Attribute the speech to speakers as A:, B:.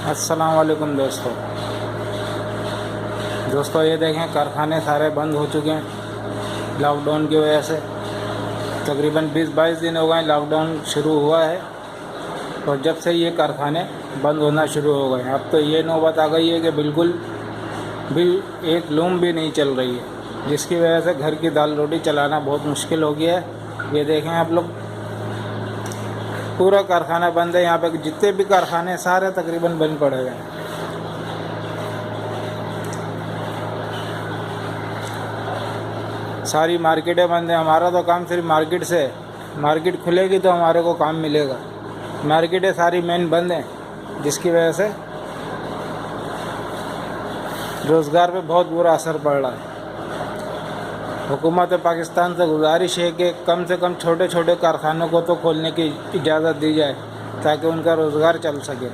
A: अस्सलाम वालेकुम दोस्तों ये देखें कारखाने सारे बंद हो चुके हैं लॉकडाउन की वजह से। तकरीबन 20-22 दिन हो गए लॉकडाउन शुरू हुआ है और जब से ये कारखाने बंद होना शुरू हो गए अब तो ये नौबत आ गई है कि बिल्कुल भी एक लूम भी नहीं चल रही है, जिसकी वजह से घर की दाल रोटी चलाना बहुत मुश्किल हो गया है। ये देखें आप लोग, पूरा कारखाना बंद है। यहाँ पे जितने भी कारखाने सारे तकरीबन बंद पड़े हुए हैं। सारी मार्केटें बंद है। हमारा तो काम सिर्फ मार्केट से, मार्केट खुलेगी तो हमारे को काम मिलेगा। मार्केटें सारी मेन बंद हैं, जिसकी वजह से रोज़गार पे बहुत बुरा असर पड़ रहा है। हुकूमत पाकिस्तान से गुजारिश है कि कम से कम छोटे छोटे कारखानों को तो खोलने की इजाज़त दी जाए ताकि उनका रोज़गार चल सके।